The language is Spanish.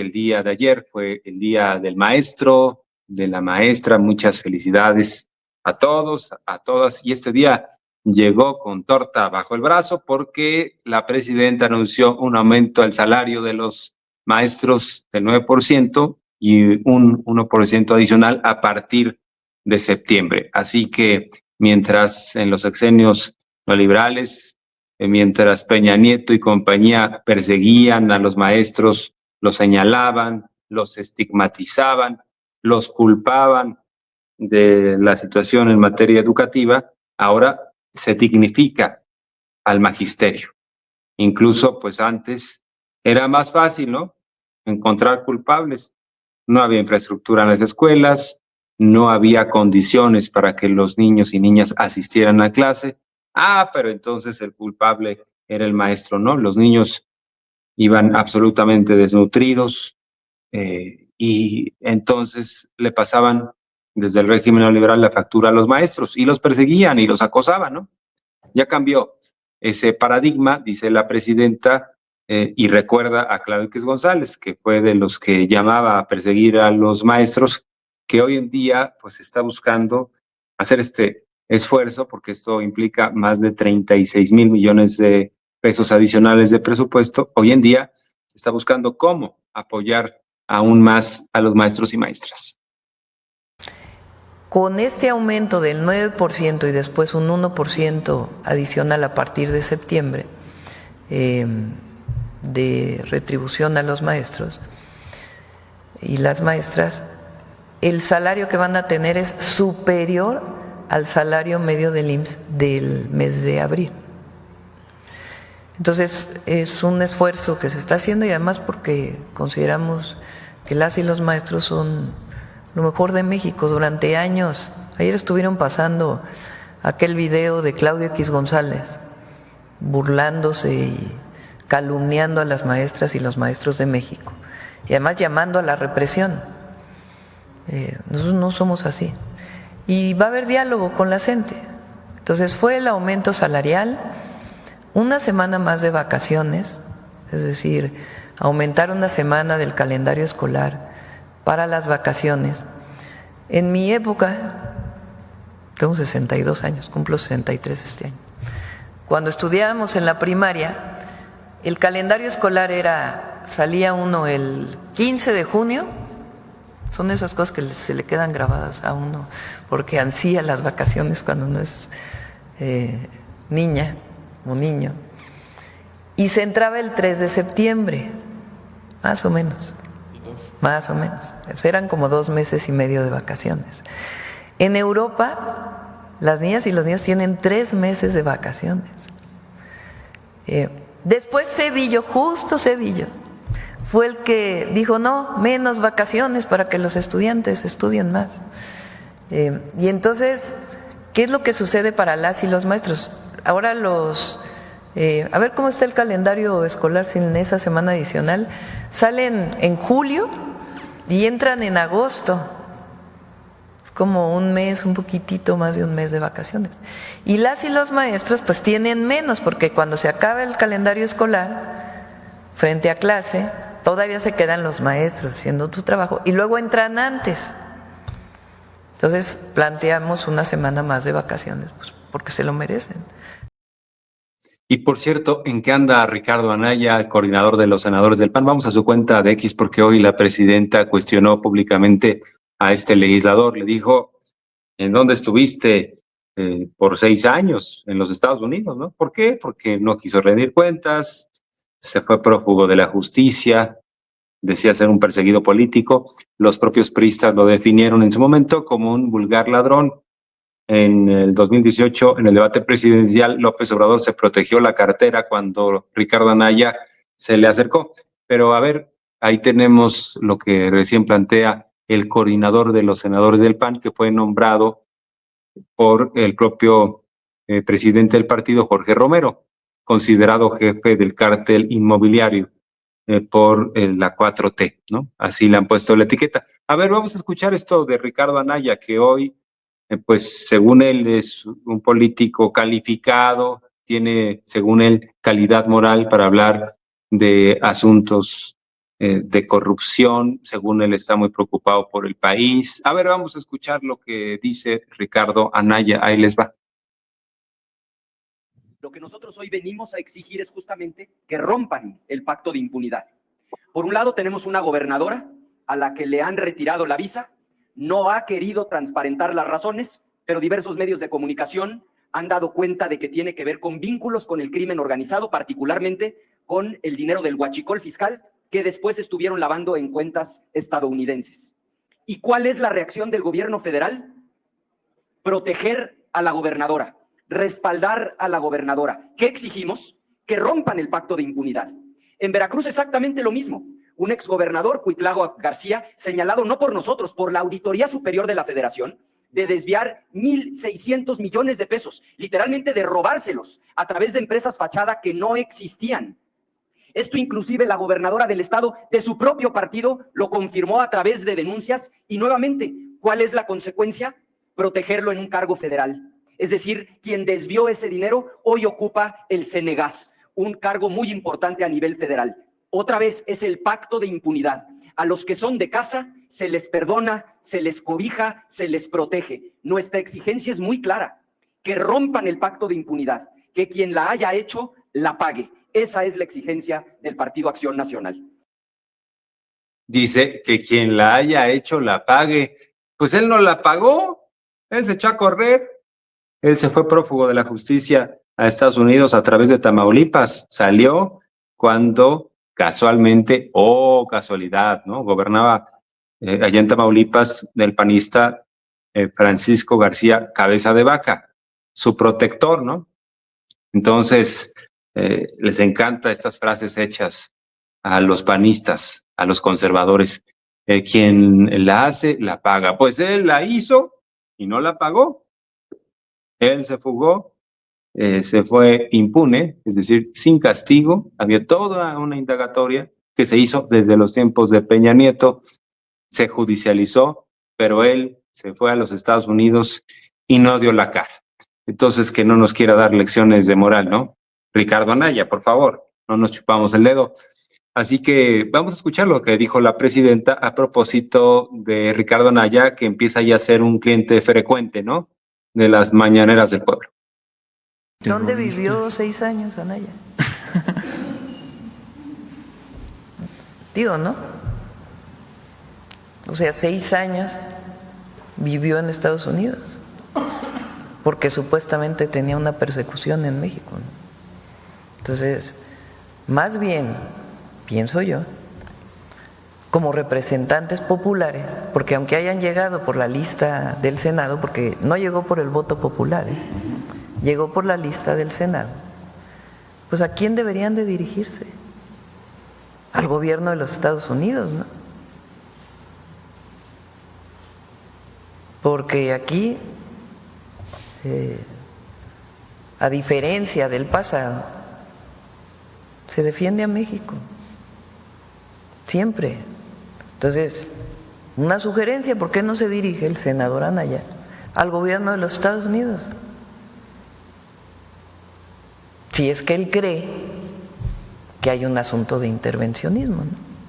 El día de ayer fue el día del maestro, de la maestra. Muchas felicidades a todos, a todas. Y este día llegó con torta bajo el brazo porque la presidenta anunció un aumento al salario de los maestros del 9% y un 1% adicional a partir de septiembre. Así que mientras en los sexenios neoliberales, mientras Peña Nieto y compañía perseguían a los maestros, los señalaban, los estigmatizaban, los culpaban de la situación en materia educativa, ahora se dignifica al magisterio. Incluso, pues antes era más fácil, ¿no? Encontrar culpables. No había infraestructura en las escuelas, no había condiciones para que los niños y niñas asistieran a clase. Pero entonces el culpable era el maestro, ¿no? Los niños iban absolutamente desnutridos, y entonces le pasaban desde el régimen neoliberal la factura a los maestros y los perseguían y los acosaban, ¿no? Ya cambió ese paradigma, dice la presidenta, y recuerda a Claudio X González, que fue de los que llamaba a perseguir a los maestros, que hoy en día pues está buscando hacer este esfuerzo, porque esto implica más de 36,000 millones de pesos adicionales de presupuesto. Hoy en día está buscando cómo apoyar aún más a los maestros y maestras. Con este aumento del 9% y después un 1% adicional a partir de septiembre de retribución a los maestros y las maestras, el salario que van a tener es superior al salario medio del IMSS del mes de abril. Entonces es un esfuerzo que se está haciendo y además porque consideramos que las y los maestros son lo mejor de México. Durante años, ayer estuvieron pasando aquel video de Claudio X González burlándose y calumniando a las maestras y los maestros de México y además llamando a la represión. Nosotros no somos así y va a haber diálogo con la gente. Entonces fue el aumento salarial, una semana más de vacaciones, es decir, aumentar una semana del calendario escolar para las vacaciones. En mi época, tengo 62 años, cumplo 63 este año. Cuando estudiábamos en la primaria, el calendario escolar salía uno el 15 de junio, son esas cosas que se le quedan grabadas a uno, porque ansía las vacaciones cuando uno es niña o niño, y se entraba el 3 de septiembre, más o menos. Más o menos. Eran como 2 meses y medio de vacaciones. En Europa, las niñas y los niños tienen 3 meses de vacaciones. Después Zedillo, justo Zedillo, fue el que dijo, no, menos vacaciones para que los estudiantes estudien más. Y entonces, ¿qué es lo que sucede para las y los maestros? Ahora a ver cómo está el calendario escolar sin esa semana adicional. Salen en julio y entran en agosto. Es como un mes, un poquitito más de un mes de vacaciones. Y las y los maestros pues tienen menos, porque cuando se acaba el calendario escolar, frente a clase, todavía se quedan los maestros haciendo tu trabajo y luego entran antes. Entonces planteamos una semana más de vacaciones, pues, porque se lo merecen. Y por cierto, ¿en qué anda Ricardo Anaya, el coordinador de los senadores del PAN? Vamos a su cuenta de X porque hoy la presidenta cuestionó públicamente a este legislador. Le dijo, ¿en dónde estuviste por 6 años en los Estados Unidos? ¿No? ¿Por qué? Porque no quiso rendir cuentas, se fue prófugo de la justicia, decía ser un perseguido político. Los propios priistas lo definieron en su momento como un vulgar ladrón. En el 2018, en el debate presidencial, López Obrador se protegió la cartera cuando Ricardo Anaya se le acercó. Pero a ver, ahí tenemos lo que recién plantea el coordinador de los senadores del PAN, que fue nombrado por el propio presidente del partido, Jorge Romero, considerado jefe del cártel inmobiliario por la 4T, ¿no? Así le han puesto la etiqueta. A ver, vamos a escuchar esto de Ricardo Anaya, que hoy pues según él es un político calificado, tiene según él calidad moral para hablar de asuntos de corrupción. Según él, está muy preocupado por el país. A ver, vamos a escuchar lo que dice Ricardo Anaya. Ahí les va. Lo que nosotros hoy venimos a exigir es justamente que rompan el pacto de impunidad. Por un lado, tenemos una gobernadora a la que le han retirado la visa, no ha querido transparentar las razones, pero diversos medios de comunicación han dado cuenta de que tiene que ver con vínculos con el crimen organizado, particularmente con el dinero del huachicol fiscal que después estuvieron lavando en cuentas estadounidenses. ¿Y cuál es la reacción del gobierno federal? Proteger a la gobernadora, respaldar a la gobernadora. ¿Qué exigimos? Que rompan el pacto de impunidad. En Veracruz exactamente lo mismo. Un exgobernador, Cuitlagua García, señalado no por nosotros, por la Auditoría Superior de la Federación, de desviar 1,600 millones de pesos, literalmente de robárselos a través de empresas fachada que no existían. Esto inclusive la gobernadora del estado de su propio partido lo confirmó a través de denuncias y nuevamente, ¿cuál es la consecuencia? Protegerlo en un cargo federal. Es decir, quien desvió ese dinero hoy ocupa el Cenegas, un cargo muy importante a nivel federal. Otra vez es el pacto de impunidad. A los que son de casa se les perdona, se les cobija, se les protege. Nuestra exigencia es muy clara, que rompan el pacto de impunidad, que quien la haya hecho la pague. Esa es la exigencia del Partido Acción Nacional. Dice que quien la haya hecho la pague. Pues él no la pagó, él se echó a correr, él se fue prófugo de la justicia a Estados Unidos a través de Tamaulipas, salió cuando casualmente, casualidad, ¿no? Gobernaba allá en Tamaulipas del panista Francisco García Cabeza de Vaca, su protector, ¿no? Entonces, les encanta estas frases hechas a los panistas, a los conservadores. Quien la hace, la paga. Pues él la hizo y no la pagó. Él se fugó, se fue impune, es decir, sin castigo. Había toda una indagatoria que se hizo desde los tiempos de Peña Nieto, se judicializó, pero él se fue a los Estados Unidos y no dio la cara. Entonces, que no nos quiera dar lecciones de moral, ¿no? Ricardo Anaya, por favor, no nos chupamos el dedo. Así que vamos a escuchar lo que dijo la presidenta a propósito de Ricardo Anaya, que empieza ya a ser un cliente frecuente, ¿no? De las mañaneras del pueblo. ¿Dónde vivió 6 años Anaya? Digo, ¿no? O sea, 6 años vivió en Estados Unidos, porque supuestamente tenía una persecución en México, ¿no? Entonces, más bien, pienso yo, como representantes populares, porque aunque hayan llegado por la lista del Senado, porque no llegó por el voto popular, llegó por la lista del Senado, pues ¿a quién deberían de dirigirse? Al gobierno de los Estados Unidos, ¿no? Porque aquí, a diferencia del pasado, se defiende a México, siempre. Entonces, una sugerencia, ¿por qué no se dirige el senador Anaya al gobierno de los Estados Unidos? Si es que él cree que hay un asunto de intervencionismo, ¿no?